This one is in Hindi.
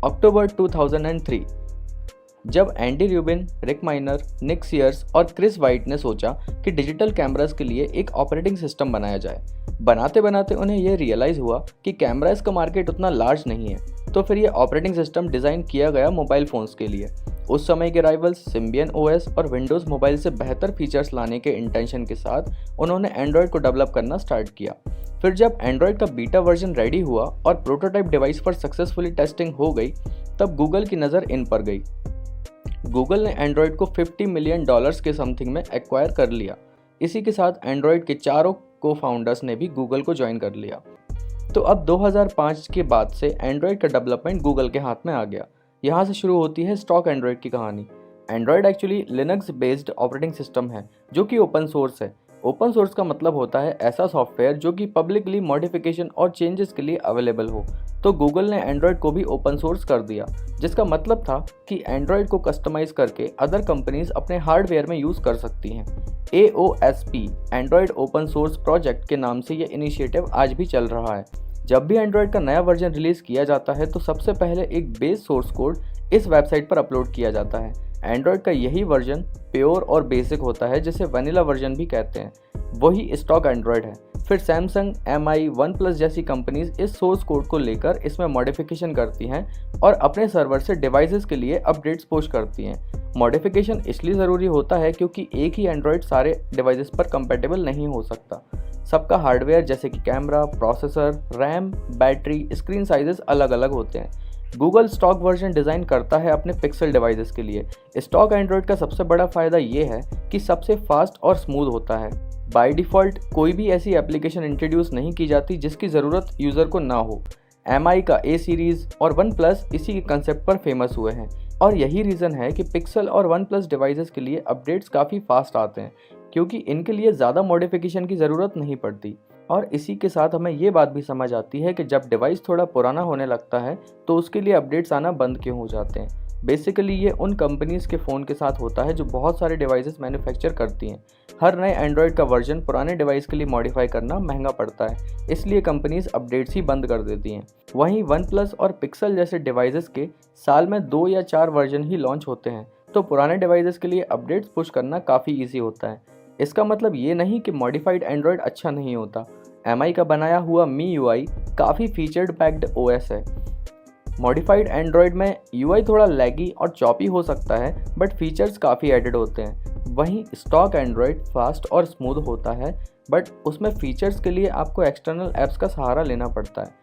अक्टूबर 2003, जब एंडी रूबिन, रिक माइनर, निक सीयर्स और क्रिस वाइट ने सोचा कि डिजिटल कैमरास के लिए एक ऑपरेटिंग सिस्टम बनाया जाए। बनाते बनाते उन्हें यह रियलाइज़ हुआ कि कैमरास का मार्केट उतना लार्ज नहीं है, तो फिर यह ऑपरेटिंग सिस्टम डिज़ाइन किया गया मोबाइल फ़ोन्स के लिए। उस समय के राइवल्स सिम्बियन ओएस और विंडोज़ मोबाइल से बेहतर फीचर्स लाने के इंटेंशन के साथ उन्होंने एंड्रॉयड को डेवलप करना स्टार्ट किया। फिर जब एंड्रॉयड का बीटा वर्जन रेडी हुआ और प्रोटोटाइप डिवाइस पर सक्सेसफुली टेस्टिंग हो गई, तब गूगल की नज़र इन पर गई। गूगल ने एंड्रॉयड को $50 मिलियन के समथिंग में एक्वायर कर लिया। इसी के साथ एंड्रॉयड के चारों को फाउंडर्स ने भी गूगल को ज्वाइन कर लिया। तो अब 2005 के बाद से एंड्रॉयड का डेवलपमेंट गूगल के हाथ में आ गया। यहाँ से शुरू होती है स्टॉक एंड्रॉयड की कहानी। Android actually Linux based operating system है जो कि ओपन सोर्स है। ओपन सोर्स का मतलब होता है ऐसा सॉफ्टवेयर जो कि पब्लिकली मॉडिफिकेशन और चेंजेस के लिए अवेलेबल हो। तो गूगल ने एंड्रॉयड को भी ओपन सोर्स कर दिया, जिसका मतलब था कि एंड्रॉयड को कस्टमाइज करके अदर कंपनीज अपने हार्डवेयर में यूज़ कर सकती हैं। AOSP Android open source project के नाम से ये इनिशिएटिव आज भी चल रहा है। जब भी एंड्रॉयड का नया वर्जन रिलीज़ किया जाता है तो सबसे पहले एक बेस सोर्स कोड इस वेबसाइट पर अपलोड किया जाता है। एंड्रॉयड का यही वर्जन प्योर और बेसिक होता है, जिसे वनीला वर्जन भी कहते हैं। वही स्टॉक एंड्रॉयड है। फिर सैमसंग, MI, OnePlus जैसी कंपनीज इस सोर्स कोड को लेकर इसमें मॉडिफिकेशन करती हैं और अपने सर्वर से डिवाइसेस के लिए अपडेट्स पुश करती हैं। मॉडिफिकेशन इसलिए ज़रूरी होता है क्योंकि एक ही एंड्रॉयड सारे डिवाइसेस पर कंपैटिबल नहीं हो सकता। सबका हार्डवेयर जैसे कि camera, processor, RAM, battery, screen sizes अलग अलग होते हैं। गूगल स्टॉक वर्जन डिज़ाइन करता है अपने पिक्सल डिवाइसेस के लिए। स्टॉक एंड्रॉयड का सबसे बड़ा फ़ायदा ये है कि सबसे फास्ट और स्मूथ होता है। बाय डिफ़ॉल्ट कोई भी ऐसी एप्लीकेशन इंट्रोड्यूस नहीं की जाती जिसकी ज़रूरत यूज़र को ना हो। MI का A सीरीज़ और OnePlus इसी के कंसेप्ट पर फेमस हुए हैं और यही रीज़न है कि पिक्सल और OnePlus डिवाइसेस के लिए अपडेट्स काफ़ी फास्ट आते हैं, क्योंकि इनके लिए ज़्यादा मॉडिफिकेशन की ज़रूरत नहीं पड़ती। और इसी के साथ हमें ये बात भी समझ आती है कि जब डिवाइस थोड़ा पुराना होने लगता है तो उसके लिए अपडेट्स आना बंद क्यों हो जाते हैं। बेसिकली ये उन कंपनीज़ के फ़ोन के साथ होता है जो बहुत सारे डिवाइसेस मैन्युफैक्चर करती हैं। हर नए एंड्रॉयड का वर्जन पुराने डिवाइस के लिए मॉडिफाई करना महंगा पड़ता है, इसलिए कंपनीज अपडेट्स ही बंद कर देती हैं। वहीं OnePlus और पिक्सल जैसे डिवाइसेस के साल में 2 या 4 वर्जन ही लॉन्च होते हैं, तो पुराने डिवाइसेस के लिए अपडेट्स पुश करना काफ़ी ईजी होता है। इसका मतलब ये नहीं कि मॉडिफाइड एंड्रॉयड अच्छा नहीं होता। MI का बनाया हुआ MIUI काफ़ी फीचर्ड पैक्ड OS है। मॉडिफाइड एंड्रॉयड में UI थोड़ा लैगी और चॉपी हो सकता है, बट फीचर्स काफ़ी एडेड होते हैं। वहीं स्टॉक एंड्रॉयड फास्ट और स्मूथ होता है, बट उसमें फीचर्स के लिए आपको एक्सटर्नल ऐप्स का सहारा लेना पड़ता है।